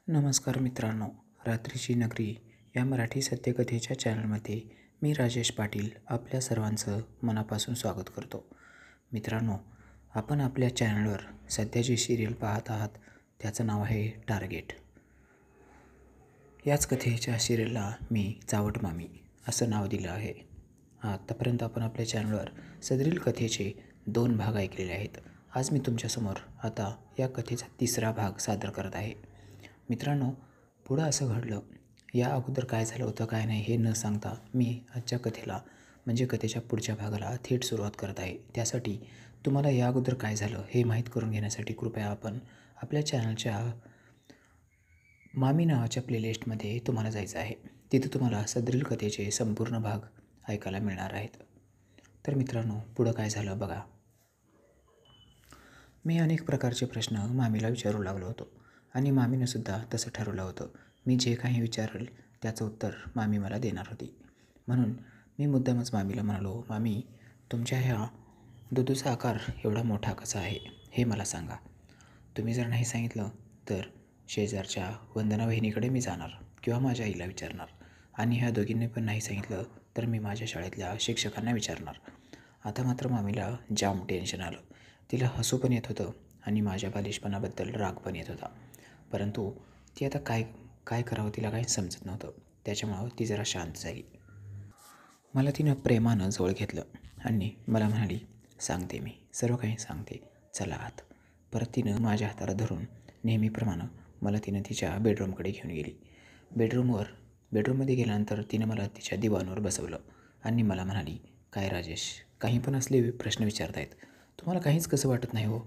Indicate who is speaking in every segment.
Speaker 1: नमस्कार मित्रांनो, रात्रीची नगरी या मराठी सत्यकथेच्या चॅनलमध्ये मी राजेश पाटील आपल्या सर्वांचं मनापासून स्वागत करतो. मित्रांनो, आपण आपल्या चॅनलवर सध्या जी सिरियल पाहत आहात त्याचं नाव आहे टार्गेट. याच कथेच्या सिरियलला मी चावट मामी असं नाव दिलं आहे. आत्तापर्यंत आपण आपल्या चॅनलवर सदरील कथेचे 2 भाग ऐकलेले आहेत. आज मी तुमच्यासमोर आता या कथेचा 3रा भाग सादर करत आहे. मित्रांनो, पुढं असं घडलं, या अगोदर काय झालं होतं काय नाही हे न सांगता मी आजच्या कथेला म्हणजे कथेच्या पुढच्या भागाला थेट सुरुवात करत आहे. त्यासाठी तुम्हाला या अगोदर काय झालं हे माहीत करून घेण्यासाठी कृपया आपण आपल्या चॅनलच्या मामी नावाच्या प्लेलिस्टमध्ये तुम्हाला जायचं आहे. तिथं तुम्हाला सदरील कथेचे संपूर्ण भाग ऐकायला मिळणार आहेत. तर मित्रांनो, पुढं काय झालं बघा. मी अनेक प्रकारचे प्रश्न मामीला विचारू लागलो होतो आणि मामीनंसुद्धा तसं ठरवलं होतं. मी जे काही विचारेल त्याचं उत्तर मामी मला देणार होती. म्हणून मी मुद्दामच मामीला म्हणालो, मामी, तुमच्या ह्या दुधूचा आकार एवढा मोठा कसा आहे हे मला सांगा. तुम्ही जर नाही सांगितलं तर शेजारच्या वंदना वहिनीकडे मी जाणार किंवा माझ्या आईला विचारणार आणि ह्या दोघींनी पण नाही सांगितलं तर मी माझ्या शाळेतल्या शिक्षकांना विचारणार. आता मात्र मामीला जाम टेन्शन आलं. तिला हसू पण येत होतं आणि माझ्या बालिशपणाबद्दल राग पण येत होता. परंतु ती आता काय करावं तिला काही समजत नव्हतं. त्याच्यामुळं ती जरा शांत झाली. मला तिनं प्रेमानं जवळ घेतलं आणि मला म्हणाली, सांगते मी, सर्व काही सांगते, चला आत. परत तिनं माझ्या हाताला धरून नेहमीप्रमाणे मला तिनं तिच्या बेडरूमकडे घेऊन गेली. बेडरूममध्ये गेल्यानंतर तिनं मला तिच्या दिवाणवर बसवलं आणि मला म्हणाली, काय राजेश, काही पण असले प्रश्न विचारतायत, तुम्हाला काहीच कसं वाटत नाही हो?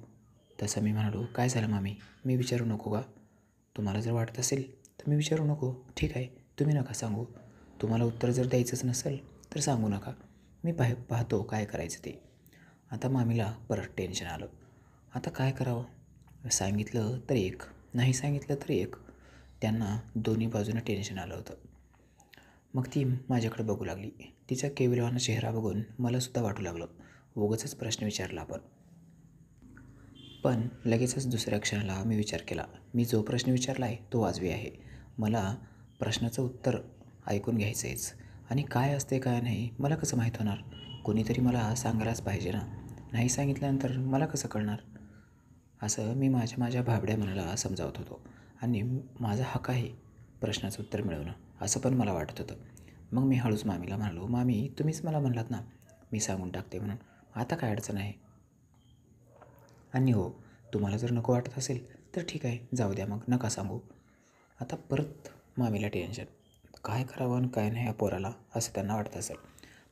Speaker 1: तसं मी म्हणालो, काय झालं मामी, मी विचारू नको का? तुम्हाला जर वाटत असेल तर मी विचारू नको, ठीक आहे, तुम्ही नका सांगू. तुम्हाला उत्तर जर द्यायचंच नसेल तर सांगू नका, मी पाहतो काय करायचं ते. आता मामीला परत टेन्शन आलं. आता काय करावं? सांगितलं तर एक, नाही सांगितलं तर एक. त्यांना दोन्ही बाजूनं टेन्शन आलं होतं. मग ती माझ्याकडे बघू लागली. तिचा केविलवाणा चेहरा बघून मलासुद्धा वाटू लागलं, उगाचच प्रश्न विचारला आपण. पण लगेचच दुसऱ्या क्षणाला मी विचार केला, मी जो प्रश्न विचारला आहे तो वाजवी आहे. मला प्रश्नाचं उत्तर ऐकून घ्यायचं आहेच आणि काय असते काय नाही मला कसं माहीत होणार? कोणीतरी मला सांगायलाच पाहिजे ना. नाही सांगितल्यानंतर मला कसं कळणार? असं मी माझ्या भाबड्या मनाला समजावत होतो आणि माझा हक्क आहे प्रश्नाचं उत्तर मिळवणं, असं पण मला वाटत होतं. मग मी हळूच मामीला म्हणालो, मामी, तुम्हीच मला म्हणलात ना मी सांगून टाकते म्हणून, आता काय अडचण आहे? आणि हो, तुम्हाला जर नको वाटत असेल तर ठीक आहे, जाऊ द्या, मग नका सांगू. आता परत मामीला टेन्शन, काय करावं आणि काय नाही या पोराला, असं त्यांना वाटत असेल.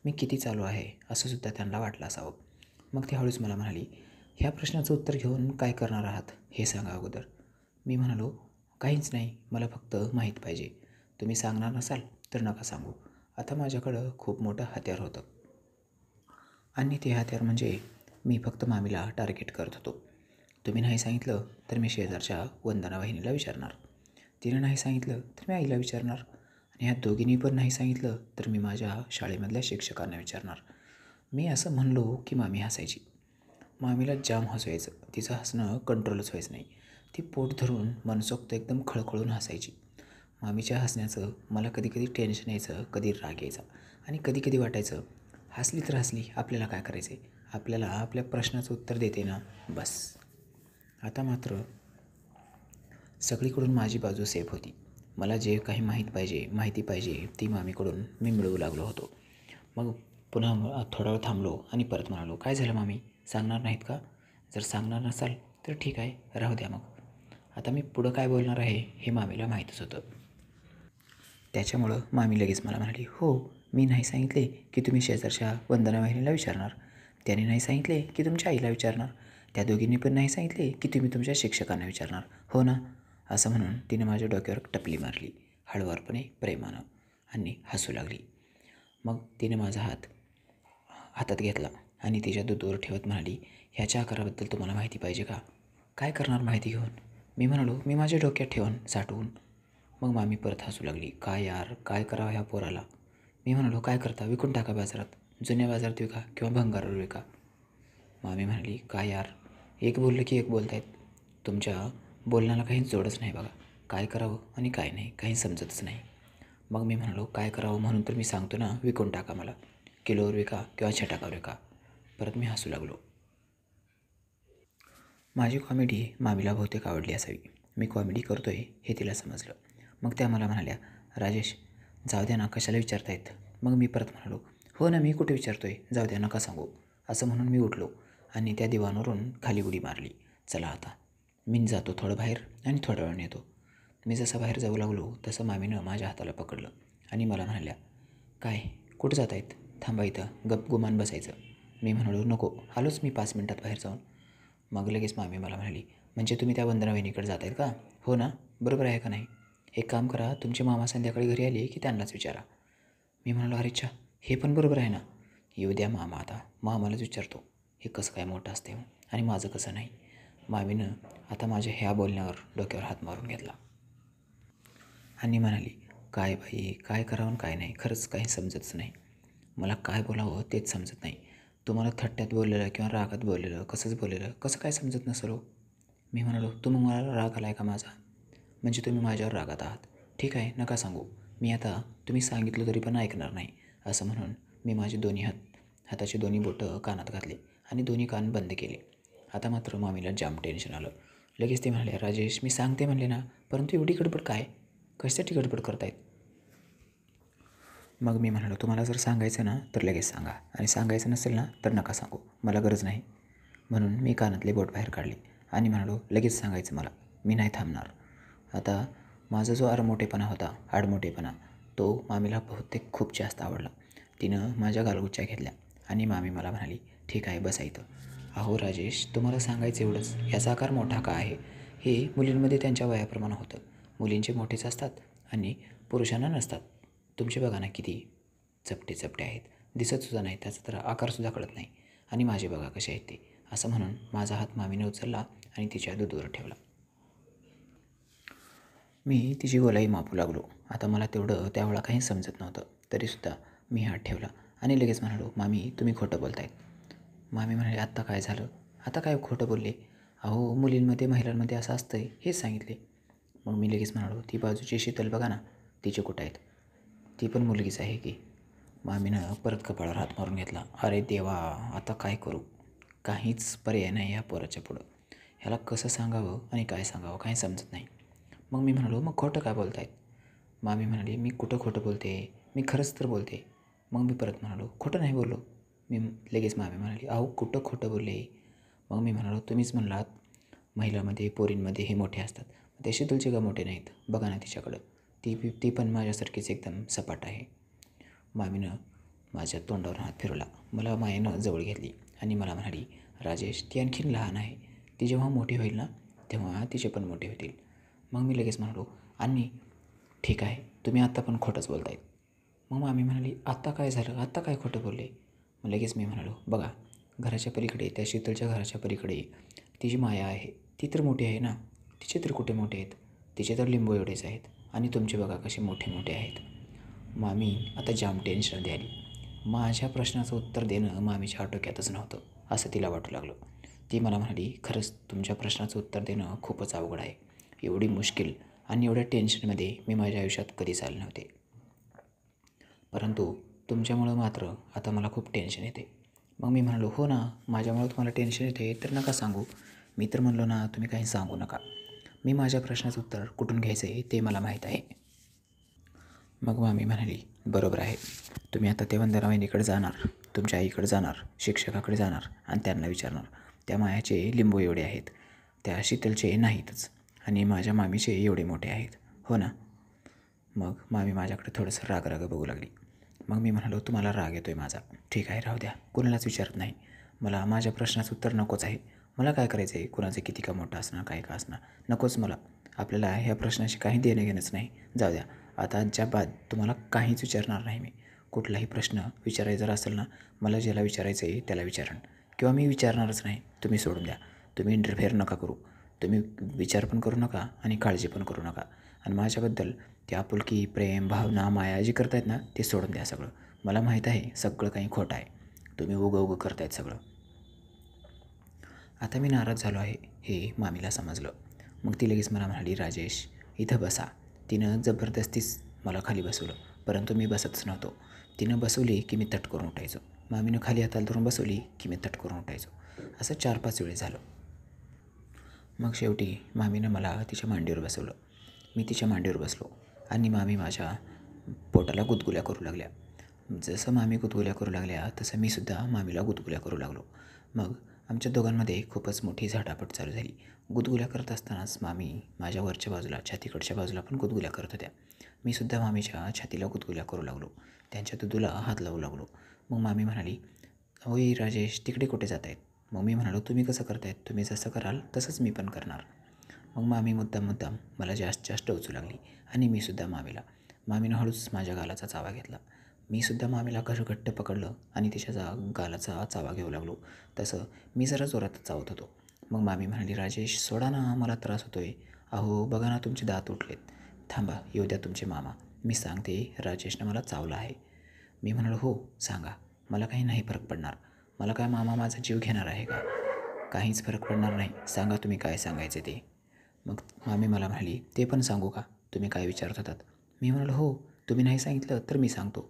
Speaker 1: मी किती चालू आहे असं सुद्धा त्यांना वाटलं असावं. मग ती हळूच मला म्हणाली, ह्या प्रश्नाचं उत्तर घेऊन काय करणार आहात हे सांगा अगोदर. मी म्हणालो, काहीच नाही, मला फक्त माहीत पाहिजे. तुम्ही सांगणार नसाल तर नका सांगू. आता माझ्याकडं खूप मोठं हत्यार होतं आणि ते हत्यार म्हणजे मी फक्त मामीला टार्गेट करत होतो. तुम्ही नाही सांगितलं तर मी शेजारच्या वंदना वहिनीला विचारणार, तिनं नाही सांगितलं तर मी आईला विचारणार आणि ह्या दोघींनी पण नाही सांगितलं तर मी माझ्या शाळेमधल्या शिक्षकांना विचारणार. मी असं म्हणलो की मामी हसायची. मामीला जाम हसू यायचं. तिचं हसणं कंट्रोलच व्हायचं नाही. ती पोट धरून मनसोक्त एकदम खळखळून हसायची. मामीच्या हसण्याचं मला कधी कधी टेन्शन यायचं, कधी राग यायचा आणि कधी कधी वाटायचं, हसली तर हसली, आपल्याला काय करायचं आहे, आपल्याला आपल्या प्रश्नाचं उत्तर देते ना, बस. आता मात्र सगळीकडून माझी बाजू सेफ होती. मला जे काही माहिती पाहिजे ती मामीकडून मी मिळवू लागलो होतो. मग पुन्हा थोडा वेळ थांबलो आणि परत म्हणालो, काय झालं मामी, सांगणार नाहीत का? जर सांगणार नसाल तर ठीक आहे, राहू द्या. मग आता मी पुढं काय बोलणार आहे हे मामीला माहीतच होतं. त्याच्यामुळं मामी लगेच मला म्हणाली, हो, मी नाही सांगितले की तुम्ही शेजारच्या वंदना वहिनीला विचारणार, त्याने नाही सांगितले की तुमच्या आईला विचारणार, त्या दोघींनी पण नाही सांगितले की तुम्ही तुमच्या शिक्षकांना विचारणार, हो ना? असं म्हणून तिने माझ्या डोक्यावर टपली मारली हळुवारपणे, प्रेमानं, आणि हसू लागली. मग तिने माझा हातात घेतला आणि तिच्या दुधवर ठेवत म्हणाली, ह्याच्या आकाराबद्दल तुम्हाला माहिती पाहिजे का? काय करणार माहिती घेऊन? मी म्हणालो, मी माझ्या डोक्यात ठेवून साठवून. मग मामी परत हसू लागली, काय यार, काय करावं ह्या पोराला? मी म्हणालो, काय करता, विकून टाका बाजारात, जुन्या बाजारात विका किंवा भंगारावर विका. मामी म्हणाली, काय यार, एक बोललं की एक बोलतायत, तुमच्या बोलण्याला काहीच जोडच नाही बघा. काय करावं आणि काय नाही काही समजतच नाही. मग मी म्हणालो काय करावं म्हणून तर मी सांगतो ना, विकून टाका मला, किलोवर विका किंवा छटाकावर विका. परत मी हसू लागलो. माझी कॉमेडी मामीला बहुतेक आवडली असावी. मी कॉमेडी करतो आहे हे तिला समजलं. मग त्या मला म्हणाल्या, राजेश जाऊ द्या ना, कशाला विचारतायत. मग मी परत म्हणालो, हो ना, मी कुठे विचारतो आहे, जाऊ द्या नका सांगू. असं म्हणून मी उठलो आणि त्या दिवाणावरून खाली उडी मारली. चला आता मी जातो थोडं बाहेर आणि थोड्या वेळाने येतो. मी जसं बाहेर जाऊ लागलो तसं मामीनं माझ्या हाताला पकडलं आणि मला म्हणाल्या, काय कुठं जात आहेत, थांबा इथं, गप गुमान बसायचं. मी म्हणालो नको, आलोच मी 5 मिनटात बाहेर जाऊन. मग लगेच मामी मला म्हणाली, म्हणजे तुम्ही त्या वंदना वहिनीकडे जात आहेत का, हो ना, बरोबर आहे का नाही. एक काम करा, तुमचे मामा संध्याकाळी घरी आले की त्यांनाच विचारा. मी म्हणालो अरे अच्छा, हे पण बरोबर आहे ना, येऊ द्या मामा, आता मामालाच विचारतो हे कसं काय मोठं असते आणि माझं कसं नाही. मामीनं आता माझ्या ह्या बोलण्यावर डोक्यावर हात मारून घेतला आणि म्हणाली, काय बाई, काय करावं आणि काय नाही, खरंच काही समजतच नाही. मला काय बोलावं तेच समजत नाही. तुम्हाला थट्ट्यात बोललेलं किंवा रागात बोललेलं, कसंच बोललेलं, कसं काय समजत नसेल हो. मी म्हणालो, तुम्ही मला राग आला आहे का माझा, म्हणजे तुम्ही माझ्यावर रागात आहात. ठीक आहे नका सांगू, मी आता तुम्ही सांगितलं तरी पण ऐकणार नाही. असं म्हणून मी माझे हाताची दोन्ही बोटं कानात घातले आणि दोन्ही कान बंद केले. आता मात्र मामीला जाम टेन्शन आलं. लगेच ते म्हणाले, राजेश मी सांगते म्हणले ना, परंतु एवढी गडबड काय, कशासाठी गडबड करतायत. मग मी म्हणालो, तुम्हाला जर सांगायचं ना तर लगेच सांगा आणि सांगायचं नसेल ना तर नका सांगू, मला गरज नाही. म्हणून मी कानातले बोट बाहेर काढले आणि म्हणालो, लगेच सांगायचं मला, मी नाही थांबणार. आता माझा जो आडमोठेपणा होता, आडमोठेपणा, तो मामीला बहुतेक खूप जास्त आवडला. तिनं माझ्या गालगुच्च्या घेतल्या आणि मामी मला म्हणाली, ठीक आहे बसा इथं. अहो राजेश, तुम्हाला सांगायचं एवढंच, याचा आकार मोठा का आहे हे मुलींमध्ये त्यांच्या वयाप्रमाणे होतं. मुलींचे मोठेच असतात आणि पुरुषांना नसतात. तुमचे बघा ना किती चपटे चपटे आहेत, दिसतसुद्धा नाही, त्याचा तर आकारसुद्धा कळत नाही. आणि माझे बघा कसे आहेत ते. असं म्हणून माझा हात मामीने उचलला आणि तिच्या दूधवर ठेवला. मी तिची गोलाई मापू लागलो. आता मला तेवढं त्यावेळा काही समजत नव्हतं, तरीसुद्धा मी हात ठेवला आणि लगेच म्हणालो, मामी तुम्ही खोटं बोलतायत. मामी म्हणाले, आत्ता काय झालं, आता काय खोटं बोलले, अहो मुलींमध्ये महिलांमध्ये असं असतंय हेच सांगितले. मग मी लगेच म्हणालो, ती बाजूची शीतल बघा ना, तिचे कुठं आहेत, ती पण मुलगीच आहे की. मामीनं परत कपाळावर हात मारून घेतला. अरे देवा, आता काय करू, काहीच पर्याय नाही ह्या पोराच्या पुढं. ह्याला कसं सांगावं आणि काय सांगावं काही समजत नाही. मग मी म्हणालो, मग खोटं काय बोलतायत. मामी म्हणाली, मी कुठं खोटं बोलते, मी खरंच तर बोलते. मग मी परत म्हणालो, खोटं नाही बोललो मी. लगेच मामी म्हणाली, अहो कुठं खोटं बोलले. मग मी म्हणालो, तुम्हीच म्हणलात महिलांमध्ये पोरींमध्ये हे मोठे असतात, ते शीतलचे का मोठे नाहीत, बघा ना तिच्याकडं, ती पण माझ्यासारखीच एकदम सपाट आहे. मामीनं माझ्या तोंडावर हात फिरवला, मला मायेनं जवळ घेतली आणि मला म्हणाली, राजेश ती आणखीन लहान आहे, ती जेव्हा मोठी होईल ना तेव्हा तिचे पण मोठे होतील. मग मी लगेच म्हणालो, आणि ठीक आहे तुम्ही आत्ता पण खोटंच बोलतायत. मग मामी म्हणाली, आत्ता काय झालं, आत्ता काय खोटं बोलले. मग लगेच मी म्हणालो, बघा घराच्या पलीकडे, त्या शीतलच्या घराच्या पलीकडे तिची माया आहे, ती तर मोठी आहे ना, तिचे तर कुठे मोठे आहेत, तिचे तर लिंबू एवढेच आहेत आणि तुमचे बघा कसे मोठे मोठे आहेत. मामी आता जाम टेन्शनमध्ये आली. माझ्या प्रश्नाचं उत्तर देणं मामीच्या आटोक्यातच नव्हतं असं तिला वाटू लागलं. ती मला म्हणाली, खरंच तुमच्या प्रश्नाचं उत्तर देणं खूपच अवघड आहे. एवढी मुश्किल आणि एवढ्या टेन्शनमध्ये मी माझ्या आयुष्यात कधीच आले नव्हते. परंतु तुमच्यामुळं मात्र आता मला खूप टेन्शन येते. मग मी म्हणालो, हो ना, माझ्यामुळं तुम्हाला टेन्शन येते तर नका सांगू. मी तर म्हणलो ना, तुम्ही काही सांगू नका. मी माझ्या प्रश्नाचं उत्तर कुठून घ्यायचं आहे ते मला माहीत आहे. मग मामी म्हणाली, बरोबर आहे, तुम्ही आता ते वंदना वहिनीकडे जाणार, तुमच्या आईकडे जाणार, शिक्षकाकडे जाणार आणि त्यांना विचारणार, त्या मायाचे लिंबू एवढे आहेत, त्या शीतलचे नाहीतच आणि माझ्या मामीचे एवढे मोठे आहेत, हो ना. मग मामी माझ्याकडे थोडंसं राग बघू लागली. मग मी म्हणालो, तुम्हाला राग येतो आहे माझा, ठीक आहे राहू द्या, कुणालाच विचारत नाही. मला माझ्या प्रश्नाचं उत्तर नकोच आहे. मला काय करायचं आहे, कुणाचं किती का मोठं असणार काय का असणार, नकोच मला. आपल्याला ह्या प्रश्नाशी काही देणं घेणंच नाही, जाऊ द्या. आता आजच्या बाद तुम्हाला काहीच विचारणार नाही मी. कुठलाही प्रश्न विचारायचा जर असेल ना, मला ज्याला विचारायचं आहे त्याला विचारण किंवा मी विचारणारच नाही, तुम्ही सोडून द्या. तुम्ही इंटरफेअर नका करू, तुम्ही विचार पण करू नका आणि काळजी पण करू नका. आणि माझ्याबद्दल ते आपुलकी, प्रेम, भावना, माया जी करतायत ना ते सोडून द्या सगळं. मला माहीत आहे सगळं काही खोटं आहे, तुम्ही उगं करतायत सगळं. आता मी नाराज झालो आहे हे मामीला समजलं. मग ती लगेच मला म्हणाली, राजेश इथं बसा. तिनं जबरदस्तीच मला खाली बसवलं, परंतु मी बसतच नव्हतो. तिनं बसवली की मी तट करून उठायचो. मामीनं खाली हाताला धरून बसवली की मी तट करून उठायचो. असं 4-5 वेळेस झालं. मग शेवटी मामीनं मला तिच्या मांडीवर बसवलं. मी तिच्या मांडीवर बसलो आणि मामी माझ्या पोटाला गुदगुल्या करू लागल्या. जसं मामी गुदगुल्या करू लागल्या तसं मी सुद्धा मामीला गुदगुल्या करू लागलो. मग आमच्या दोघांमध्ये खूपच मोठी झटापट चालू झाली. गुदगुल्या करत असतानाच मामी माझ्या वरच्या बाजूला, छातीकडच्या बाजूला पण गुदगुल्या करत होत्या. मी सुद्धा मामीच्या छातीला गुदगुल्या करू लागलो. त्यांच्या दुधूला हात लावू लागलो. मग मामी म्हणाली, "होय राजेश, तिकडे कुठे जात आहेत?" मग मी म्हणालो, "तुम्ही कसं करतायत? तुम्ही जसं कराल तसंच मी पण करणार." मग मामी मुद्दाम मला जास्त टोचू लागली आणि मी सुद्धा मामीला. मामीनं हळूच माझ्या गालाचा चावा घेतला. मी सुद्धा मामीला कसं घट्ट पकडलं आणि तिच्या गालाचा चावा घेऊ लागलो. तसं मी जरा जोरात चावत होतो. मग मामी म्हणाली, "राजेश, सोडा ना, मला त्रास होतोय. अहो बघा ना, तुमचे दात उठलेत. थांबा, येऊ द्या तुमचे मामा. मी सांगते, राजेशनं मला चावलं आहे." मी म्हणालो, "हो सांगा, मला काही नाही फरक पडणार. मला काय मामा माझा जीव घेणार आहे का? काहीच फरक पडणार नाही. सांगा तुम्ही काय सांगायचे ते." मग मामी मला म्हणाली, "ते पण सांगू का? तुम्ही काय विचारत होतात?" मी म्हणालो, "हो, तुम्ही नाही सांगितलं तर मी सांगतो."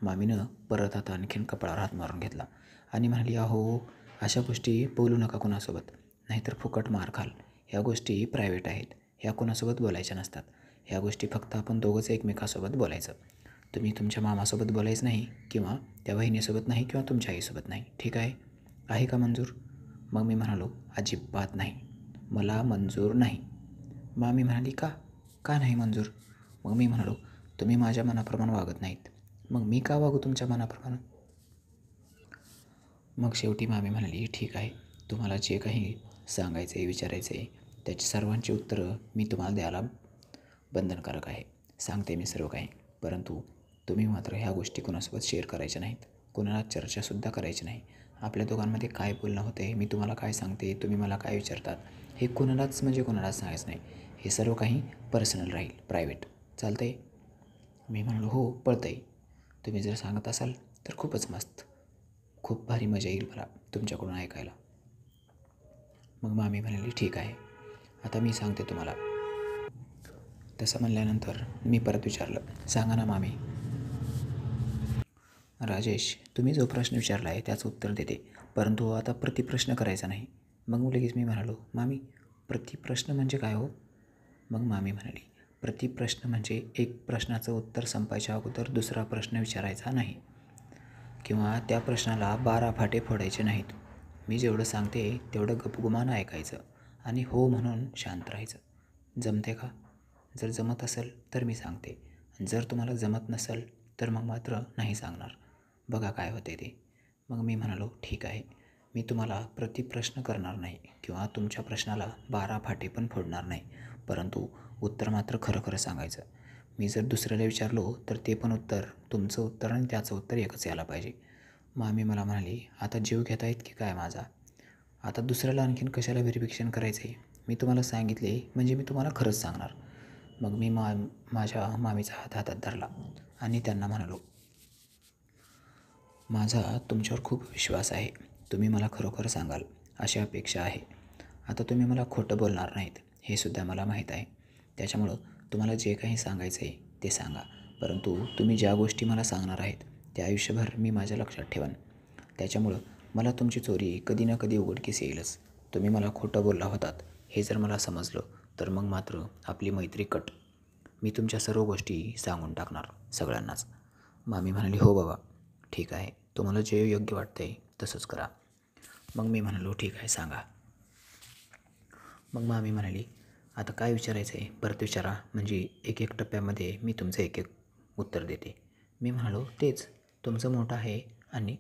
Speaker 1: मामीनं परत आता आणखीन कपाळावर हात मारून घेतला आणि म्हणाली, "अहो, अशा गोष्टी बोलू नका कुणासोबत, नाहीतर फुकट मार खाल. ह्या गोष्टी प्रायव्हेट आहेत. ह्या कुणासोबत बोलायच्या नसतात. ह्या गोष्टी फक्त आपण दोघंच एकमेकासोबत बोलायचं. तुम्ही तुमच्या मामासोबत बोलायचं नाही किंवा त्या बहिणीसोबत नाही किंवा तुमच्या आईसोबत नाही. ठीक आहे? आहे का मंजूर?" मग मी म्हणालो, "अजिबात नाही. मला मंजूर नाही." मामी म्हणाली, "का? का नाही मंजूर?" मग मी म्हणालो, "तुम्ही माझ्या मनाप्रमाणे वागत नाहीत. मग मी का वागू तुमच्या मनाप्रमाणे?" मग शेवटी मामी म्हणाली, "ठीक आहे, तुम्हाला जे काही सांगायचं आहे, विचारायचं आहे, त्याची सर्वांची उत्तरं मी तुम्हाला द्यायला बंधनकारक आहे. सांगते मी सर्व काही. परंतु तुम्ही मात्र ह्या गोष्टी कुणासोबत शेअर करायच्या नाहीत. कोणाला चर्चासुद्धा करायची नाही. आपल्या दोघांमध्ये काय बोलणं होतं आहे, मी तुम्हाला काय सांगते, तुम्ही मला काय विचारतात, हे कोणालाच कोणालाच सांगायचं नाही. हे सर्व काही पर्सनल राहील, प्रायव्हेट. चालतं आहे?" मी म्हणालो, "हो, पळतं आहे. तुम्ही जर सांगत असाल तर खूपच मस्त. खूप भारी मजा येईल मला तुमच्याकडून ऐकायला." मग मामी म्हणाली, "ठीक आहे, आता मी सांगते तुम्हाला." तसं म्हणल्यानंतर मी परत विचारलं, "सांगा ना मामी." "राजेश, तुम्ही जो प्रश्न विचारला आहे त्याचं उत्तर देते, परंतु आता प्रतिप्रश्न करायचा नाही." मग लगेच मी म्हणालो, "मामी, प्रतिप्रश्न म्हणजे काय हो?" मग मामी म्हणाली, "प्रतिप्रश्न म्हणजे एक प्रश्नाचं उत्तर संपायच्या अगोदर दुसरा प्रश्न विचारायचा नाही किंवा त्या प्रश्नाला 12 फाटे फोडायचे नाहीत. मी जेवढं सांगते तेवढं गपगुमान ऐकायचं आणि हो म्हणून शांत राहायचं. जमते का? जर जमत असेल तर मी सांगते. जर तुम्हाला जमत नसेल तर मग मात्र नाही सांगणार. बघा काय होते ते." मग मी म्हणालो, "ठीक आहे, मी तुम्हाला प्रतिप्रश्न करणार नाही किंवा तुमच्या प्रश्नाला 12 फाटे पण फोडणार नाही, परंतु उत्तर मात्र खरं खरं सांगायचं. मी जर दुसऱ्याला विचारलो तर ते पण उत्तर, तुमचं उत्तर आणि त्याचं उत्तर एकच यायला पाहिजे." मामी मला म्हणाली, "आता जीव घेतायत की काय माझा? आता दुसऱ्याला आणखीन कशाला व्हेरिफिकेशन करायचं आहे? मी तुम्हाला सांगितले म्हणजे मी तुम्हाला खरंच सांगणार." मग मी माझ्या मामीचा हात हातात धरला आणि त्यांना म्हणालो, "माझा तुमच्यावर खूप विश्वास आहे. तुम्ही मला खरोखर सांगाल अशी अपेक्षा आहे. आता तुम्ही मला खोटं बोलणार नाहीत हे सुद्धा मला माहीत आहे. त्याच्यामुळं तुम्हाला जे काही सांगायचं आहे ते सांगा. परंतु तुम्ही ज्या गोष्टी मला सांगणार आहेत त्या आयुष्यभर मी माझ्या लक्षात ठेवन. त्याच्यामुळं मला तुमची चोरी कधी ना कधी उघडकीस येईलच. तुम्ही मला खोटं बोलला होतात हे जर मला समजलं तर मग मात्र आपली मैत्री कट. मी तुमच्या सर्व गोष्टी सांगून टाकणार सगळ्यांनाच." मामी म्हणाली, "हो बाबा, ठीक आहे. तुम्हाला जे योग्य वाटतंय तसंच करा." मग मी म्हणालो, "ठीक आहे, सांगा." मग मामी म्हणाली, "आता काय विचारायचं आहे परत विचारा, म्हणजे एक एक टप्प्यामध्ये मी तुमचं एक एक उत्तर देते." मी म्हणालो, "तेच, तुमचं मोठं आहे आणि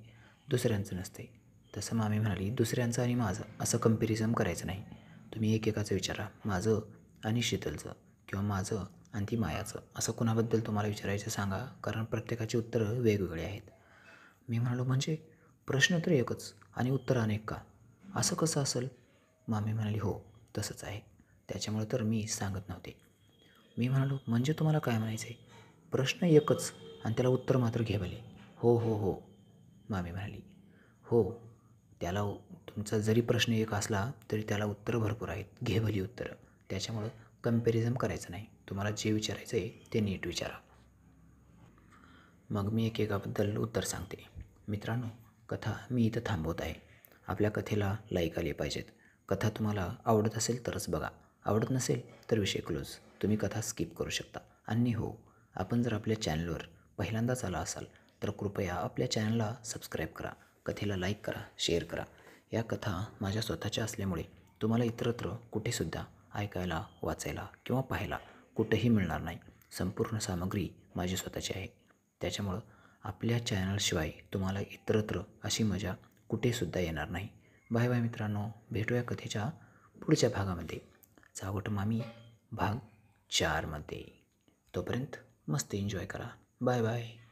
Speaker 1: दुसऱ्यांचं नसते." तसं मामी म्हणाली, "दुसऱ्यांचं आणि माझं असं कंपॅरिझन करायचं नाही. तुम्ही एकेकाचं विचारा, माझं आणि शीतलचं किंवा माझं आणि ती मायाचं, असं कुणाबद्दल तुम्हाला विचारायचं सांगा, कारण प्रत्येकाची उत्तरं वेगवेगळी आहेत." मी म्हणालो, "म्हणजे प्रश्न तर एकच आणि उत्तर अनेक का? असं कसं असेल?" मामी म्हणाली, "हो, तसंच आहे. त्याच्यामुळे तर मी सांगत नव्हते." मी म्हणालो, "म्हणजे तुम्हाला काय म्हणायचं आहे? प्रश्न एकच आणि त्याला उत्तर मात्र घे भले." "हो हो हो." मामी म्हणाली, "हो, त्याला तुमचा जरी प्रश्न एक असला तरी त्याला उत्तरं भरपूर आहेत. घे भली उत्तरं. त्याच्यामुळं कंपॅरिझन करायचं नाही." तुम्हाला जे विचारायचं आहे ते नीट विचारा. मग मी एकेकाबद्दल उत्तर सांगते. मित्रांनो, कथा मी इथं थांबवत आहे. आपल्या कथेला लाईक आले पाहिजेत. कथा तुम्हाला आवडत असेल तरच बघा, आवडत नसेल तर विषय क्लोज. तुम्ही कथा स्किप करू शकता. आणि हो, आपण जर आपल्या चॅनलवर पहिल्यांदाच आला असाल तर कृपया आपल्या चॅनलला सबस्क्राईब करा, कथेला लाईक करा, शेअर करा. या कथा माझ्या स्वतःच्या असल्यामुळे तुम्हाला इतरत्र कुठेसुद्धा ऐकायला, वाचायला किंवा पाहायला कुठेही मिळणार नाही. संपूर्ण सामग्री माझी स्वतःची आहे. त्याच्यामुळं आपल्या चॅनलशिवाय तुम्हाला इतरत्र अशी मजा कुठेसुद्धा येणार नाही. बाय बाय मित्रांनो, भेटूया कथेच्या पुढच्या भागामध्ये, चावट मामी भाग 4मध्ये. तोपर्यंत मस्त एन्जॉय करा. Bye bye.